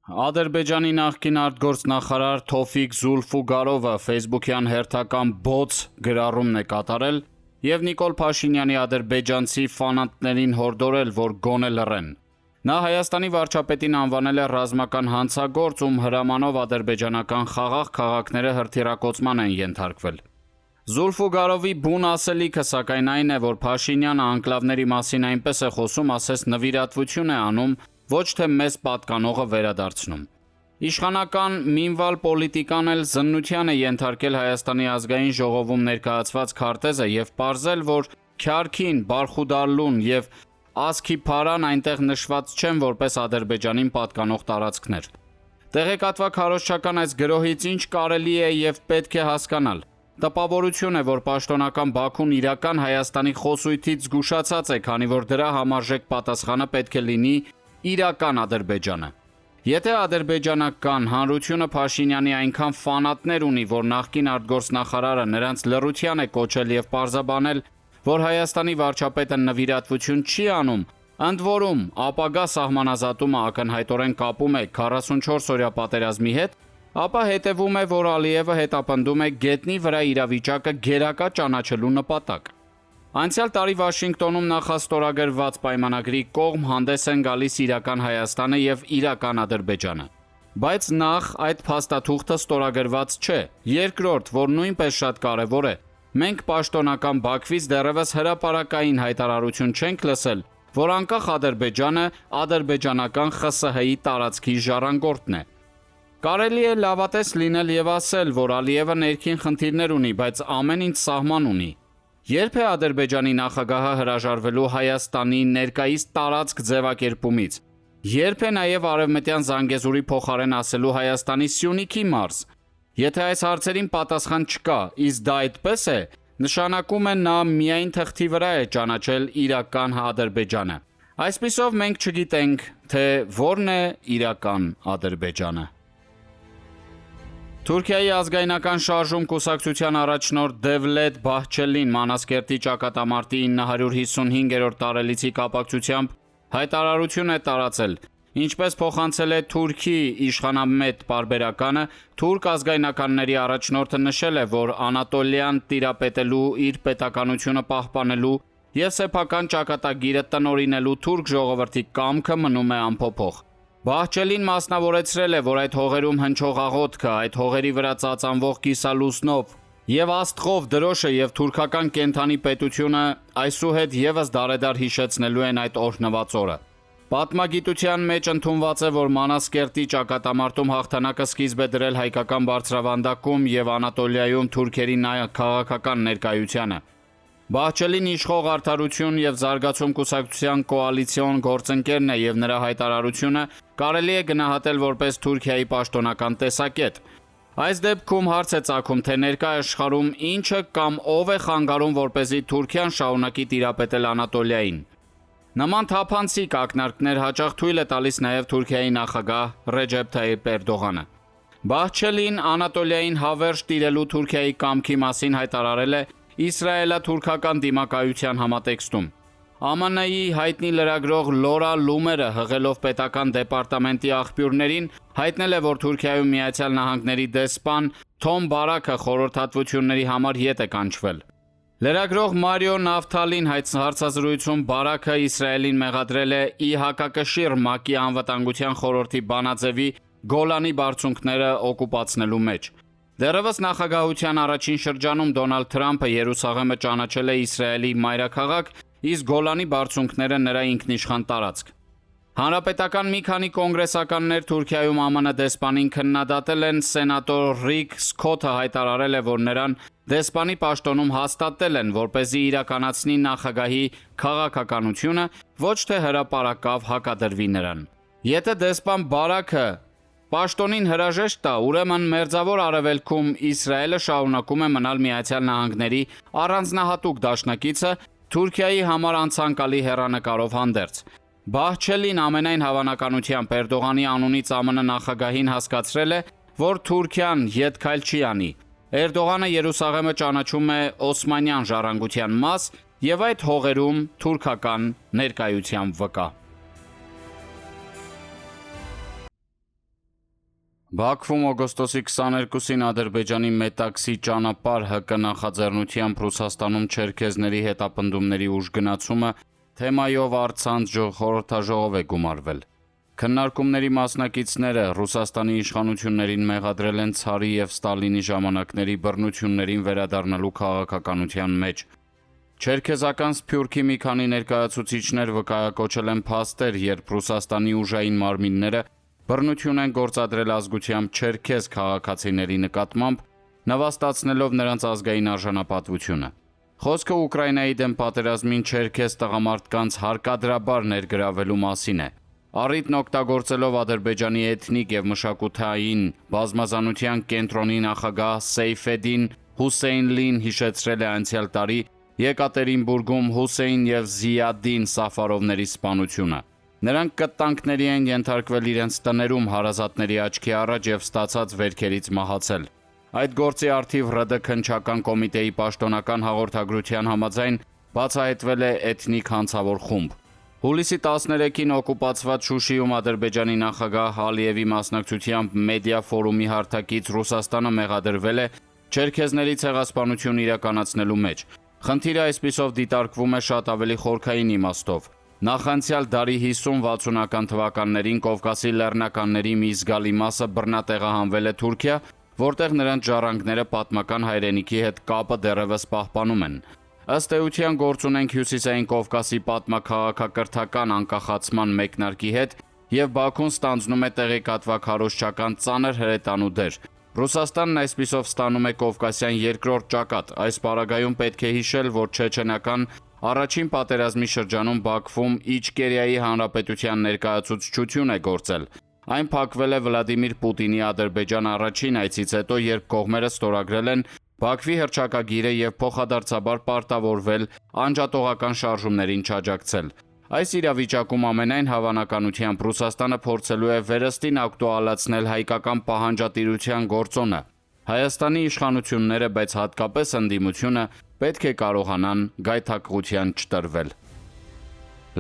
Ադրբեջանի նախկին արտգործնախարար Թոֆիկ Զուլֆուգարովը ֆեյսբուքյան հերթական բոց գրառումն է կատարել և Նիկոլ Փաշինյանի ադրբեջանցի ֆանատներին հորդորել, որ գոնե լռեն։ Նա Հայաստանի վարչապետին անվանել է ռազմական հանցագործ, ում հրամանով ադրբեջանական խաղաղ քաղաքները հրթիռակոծման են ենթարկվել։ Զուլֆուգարովի բուն ասելիքը սակայն այն է, որ Փաշինյանը անկլավների մասին այնպես է խոսում, ասես նվիրատվություն է անում, ոչ թե մեզ պատկանողը վերադարձնում։ Իշխանական մինվալ պոլիտիկան էլ զննության է ենթարկել Հայաստանի ազգային ժողովում ներկայացված քարտեզը և պարզել, որ Քյարքին, Բարխուդարլուն և Ասքի Փարան այնտեղ նշված չեն որպես Ադրբեջանին պատկանող տարածքներ։ Տեղեկատվակ քարոզչական այս գրոհից ինչ կարելի է և պետք է հասկանալ։ Տպավորություն է, որ պաշտոնական Բաքուն իրական Հայաստանի խոսույթից զգուշացած է, քանի որ դրա համարժեք պատասխանը պետք է լինի իրական Ադրբեջանը։ Եթե ադրբեջանական հանրությունը Փաշինյանի այնքան ֆանատներ ունի, որ նախկին արտգործնախարարը նրանց լռության է կոչել և պարզաբանել, որ Հայաստանի վարչապետը նվիրատվություն չի անում, ընդ որում ապագա սահմանազատումը ակնհայտորեն կապում է 44-օրյա պատերազմի հետ, ապա հետևում է, որ Ալիևը հետապնդում է գետնի վրա իրավիճակը գերակա ճանաչելու նպատակ։ Անցյալ տարի Վաշինգտոնում նախաստորագրված պայմանագրի կողմ հանդես են գալիս իրական Հայաստանը և իրական Ադրբեջանը։ Բայց նախ այդ փաստաթուղթը ստորագրված չէ։ Երկրորդ, որ նույնպես շատ կարևոր է, մենք պաշտոնական Բաքվից դեռևս հրապարակային հայտարարություն չենք լսել, որ անկախ Ադրբեջանը ադրբեջանական ԽՍՀ-ի տարածքի ժառանգորդն է։ Կարելի է լավատես լինել և ասել, որ Ալիևը ներքին խնդիրներ ունի, բայց ամեն ինչ սահման ունի։ Երբ է Ադրբեջանի նախագահը հրաժարվելու Հայաստանի ներկայիս տարածք ձևակերպումից։ Երբ է նաև Արևմտյան Զանգեզուրի փոխարեն ասելու Հայաստանի Սյունիքի մարզ։ Եթե այս հարցերին պատասխան չկա, իսկ դա այդպես է, նշանակում է նա միայն թղթի վրա է ճանաչել իրական Ադրբեջանը։ Այսպիսով մենք չգիտենք, թե որն է իրական Ադրբեջանը։ Թուրքիայի ազգայնական շարժում կուսակցության առաջնորդ Դևլետ Բահչելին Մանազկերտի ճակատամարտի 955-րդ տարելիցի կապակցությամբ հայտարարություն է տարածել, ինչպես փոխանցել է Թուրքի իշխանամետ պարբերականը, թուրք ազգայնականների առաջնորդը նշել է, որ Անատոլիան տիրապետելու, իր պետականությունը պահպանելու և սեփական ճակատագիրը տնօրինելու թուրք ժողովրդի կամքը մնում է անփոփոխ։ Բահչելին մասնավորեցրել է, որ այդ հողերում հնչող աղոթքը, այդ հողերի վրա ծածանվող կիսալուսնով և աստղով դրոշը և թուրքական կենդանի պետությունը այսուհետ ևս դարեդար հիշեցնելու են այդ օրհնված օրը։ Պատմագիտության մեջ ընդունված է, որ Մանազկերտի ճակատամարտում հաղթանակը սկիզբ է դրել հայկական բարձրավանդակում և Անատոլիայում թուրքերի քաղաքական ներկայությանը։ Բահչելին իշխող Արդարություն և զարգացում կուսակցության կոալիցիոն գործընկերն է և նրա հայտարարությունը կարելի է գնահատել որպես Թուրքիայի պաշտոնական տեսակետ։ Այս դեպքում հարց է ծագում, թե ներկա աշխարհում ինչը կամ ով է խանգարում, որպեսզի Թուրքիան շարունակի տիրապետել Անատոլիային։ Նման թափանցիկ ակնարկներ հաճախ թույլ է տալիս նաև Թուրքիայի նախագահ Ռեջեփ Թայիփ Էրդողանը։ Բահչելին Անատոլիային հավերժ տիրելու Թուրքիայի կամքի մասին հայտարարել է իսրայելա-թուրքական դիմակայության համատեքստում։ ԱՄՆ-ի հայտնի լրագրող Լորա Լումերը հղելով պետական դեպարտամենտի աղբյուրներին հայտնել է, որ Թուրքիայում Միացյալ Նահանգների դեսպան Թոմ Բարաքը խորհրդատվությունների համար ետ է կանչվել։ Լրագրող Մարիո Նավթալին հարցազրույցում Բարաքը Իսրայելին մեղադրել է ի հակակշիռ ՄԱԿ-ի անվտանգության խորհրդի բանաձևի Գոլանի բարձունքները օկուպացնելու մեջ։ Դեռևս նախագահության առաջին շրջանում Դոնալդ Թրամփը Երուսաղեմը ճանաչել է Իսրայելի մայրաքաղաք, իսկ Գոլանի բարձունքները նրա ինքնիշխան տարածք։ Հանրապետական մի քանի կոնգրեսականներ Թուրքիայում ԱՄՆ դեսպանին քննադատել են, սենատոր Ռիկ Սքոթը հայտարարել է, որ նրան դեսպանի պաշտոնում հաստատել են, որպեսզի իրականացնի նախագահի քաղաքականությունը, ոչ թե հրապարակավ հակադրվի նրան։ Եթե դեսպան Բարաքը պաշտոնին հրաժեշտ տա, ուրեմն Մերձավոր Արևելքում Իսրայելը շարունակում է մնալ Միացյալ Նահանգների առանձնահատուկ դաշնակիցը Թուրքիայի համար անցանկալի հեռանկարով հանդերձ։ Բահչելին ամենայն հավանականությամբ Էրդողանի անունից ԱՄՆ նախագահին հասկացրել է, որ Թուրքիան ետ քայլ չի անի։ Էրդողանը Երուսաղեմը ճանաչում է օսմանյան ժառանգության մաս և այդ հողերում թուրքական ներկայության վկա։ Բաքվում օգոստոսի 22-ին Ադրբեջանի Մետաքսի ճանապարհ ՀԿ նախաձեռնությամբ Ռուսաստանում չերքեզների հետապնդումների ուժգնացումը թեմայով առցանց խորհրդաժողով է գումարվել։ Քննարկումների մասնակիցները Ռուսաստանի իշխանություններին մեղադրել են ցարի եւ Ստալինի ժամանակների բռնություններին վերադառնալու քաղաքականության մեջ։ Չերքեզական Սփյուռքի մի քանի ներկայացուցիչներ վկայակոչել են փաստեր, երբ Ռուսաստանի ուժային մարմինները բռնություն են գործադրել ազգությամբ չերքեզ քաղաքացիների նկատմամբ, նվաստացնելով նրանց ազգային արժանապատվությունը։ Խոսքը Ուկրաինայի դեմ պատերազմին չերքեզ տղամարդկանց հարկադրաբար ներգրավելու մասին է։ Առիթն օգտագործելով Ադրբեջանի էթնիկ եւ մշակութային բազմազանության կենտրոնի նախագահ Սեյֆեդին Հուսեյնլին հիշեցրել է անցյալ տարի Եկատերինբուրգում Հուսեյն եւ Զիադին Սաֆարովների սպանությունը։ Նրանք կտանքների են ենթարկվել իրենց տներում հարազատների աչքի առաջ եւ ստացած վերքերից մահացել։ Այդ գործի առթիվ ՌԴ քննչական կոմիտեի պաշտոնական հաղորդագրության համաձայն բացահայտվել է էթնիկ հանցավոր խումբ։ Հուլիսի 13-ին օկուպացված Շուշիում Ադրբեջանի նախագահ Ալիևի մասնակցությամբ մեդիա ֆորումի հարթակից Ռուսաստանը մեղադրվել է չերքեզների ցեղասպանություն իրականացնելու մեջ։ Խնդիրը այսպիսով դիտարկվում է շատ ավելի խորքային իմաստով։ Նախանցյալ դարի 50-60-ական թվականներին Կովկասի լեռնականների մի զգալի մասը բռնատեղահանվել է Թուրքիա, որտեղ նրանց ժառանգները պատմական հայրենիքի հետ կապը դեռևս պահպանում են։ Ըստ էության գործ ունենք Հյուսիսային Կովկասի պատմաքաղաքակրթական անկախացման մեկնարկի հետ եւ Բաքուն ստանձնում է տեղեկատվակ քարոզչական ծանր հրետանու դեր։ Ռուսաստանն այսպիսով ստանում է Կովկասյան երկրորդ ճակատ։ Այս պարագայում պետք է հիշել, որ չեչենական առաջին պատերազմի շրջանում Բաքվում Իչկերիայի հանրապետության ներկայացուցչություն է գործել։ Այն փակվել է Վլադիմիր Պուտինի Ադրբեջան առաջին այցից հետո, երբ կողմերը ստորագրել են Բաքվի հռչակագիրը եւ փոխադարձաբար պարտավորվել անջատողական շարժումներին չաջակցել։ Այս իրավիճակում ամենայն հավանականությամբ Ռուսաստանը փորձելու է վերստին ակտուալացնել հայկական պահանջատիրության գործոնը։ Հայաստանի իշխանությունները, բայց հատկապես ընդդիմությունը պետք է կարողանան գայթակղության չտրվել։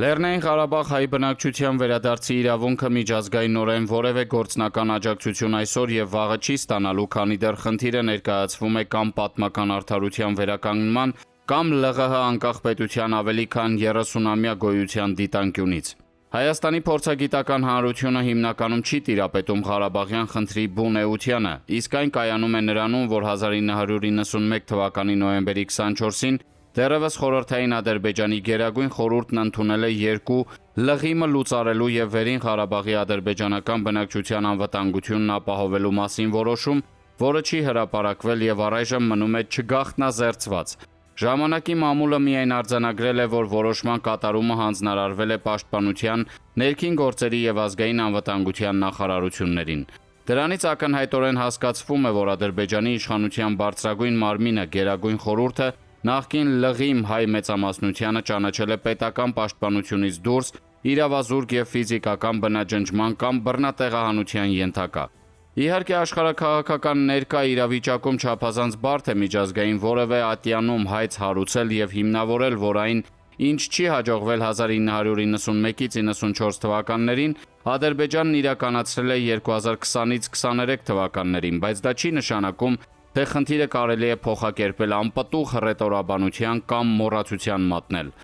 Լեռնային Ղարաբաղ հայ բնակչության վերադարձի իրավունքը միջազգայինորեն որևէ գործնական աջակցություն այսօր եւ վաղը չի ստանալու, քանի դեռ խնդիրը ներկայացվում է կամ պատմական արդարության վերականգնման, կամ ԼՂՀ անկախ պետության ավելի քան 30-ամյա գոյության դիտանկյունից։ Հայաստանի փորձագիտական հանրությունը հիմնականում չի տիրապետում Ղարաբաղյան խնդրի բուն էությանը, իսկ այն կայանում է նրանում, որ 1991 թվականի նոյեմբերի 24-ին դեռևս խորհրդային Ադրբեջանի Գերագույն խորհուրդն ընդունել է երկու լղիմը լուծարելու եւ Վերին Ղարաբաղի ադրբեջանական բնակչության անվտանգությունն ապահովելու մասին որոշում, որը չի հրապարակվել եւ առայժմ մնում է չգաղտնազերծված։ Ժամանակի մամուլը միայն արձանագրել է, որ որոշման կատարումը հանձնարարվել է Պաշտպանության, Ներքին գործերի եւ ազգային անվտանգության նախարարություններին։ Դրանից ակնհայտորեն հասկացվում է, որ Ադրբեջանի իշխանության բարձրագույն մարմինը Գերագույն խորհուրդը նախկին լղիմ հայ մեծամասնությանը ճանաչել է պետական պաշտպանությունից դուրս իրավազուրկ եւ ֆիզիկական բնաջնջման կամ բռնատեղահանության ենթակա։ Իհարկե աշխարհաքաղաքական ներկա իրավիճակում չափազանց բարդ է միջազգային որևէ ատյանում հայց հարուցել եւ հիմնավորել, որ այն, ինչ չի հաջողվել 1991-ից 94 թվականներին, Ադրբեջանն իրականացրել է 2020-ից 23 թվականներին, բայց դա չի նշանակում, թե խնդիրը կարելի է փոխակերպել անպտուղ հռետորաբանության կամ մոռացության մատնել։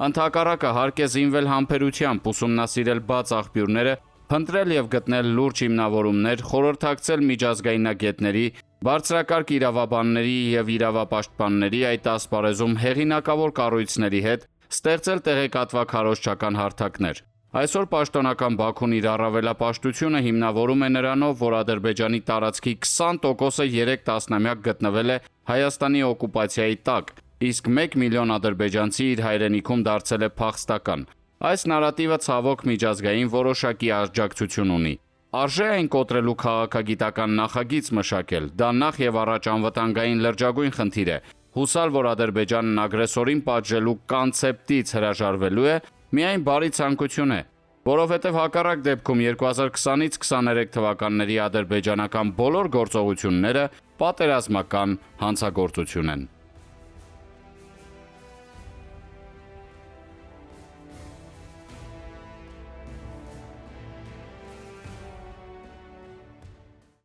Ընդհակառակը հարկ է զինվել համբերությամբ, ուսումնասիրել բաց աղբյուրները, փնտրել եւ գտնել լուրջ հիմնավորումներ, խորհրդակցել միջազգայնագետների, բարձրակարգ իրավաբանների եւ իրավապաշտպանների, այդ ասպարեզում հեղինակավոր կառույցների հետ, ստեղծել տեղեկատվակ քարոզչական հարթակներ։ Այսօր պաշտոնական Բաքուն իր առավելապաշտությունը հիմնավորում է նրանով, որ Ադրբեջանի տարածքի 20%-ը 3 տասնամյակ գտնվել է Հայաստանի օկուպացիայի տակ, իսկ 1 միլիոն ադրբեջանցի իր հայրենիքում դարձել է փախստական։ Այս նարատիվը ցավոք միջազգային որոշակի աջակցություն ունի։ Արժե այն կոտրելու քաղաքագիտական նախագիծ մշակել, դա նախ եւ առաջ անվտանգային լրջագույն խնդիր է։ Հուսալ, որ Ադրբեջանն ագրեսորին պատժելու կոնցեպտից հրաժարվելու է, միայն բարի ցանկություն է, որովհետև հակառակ դեպքում 2020-ից 23 թվականների ադրբեջանական բոլոր գործողությունները պատերազմական հանցագործություն են։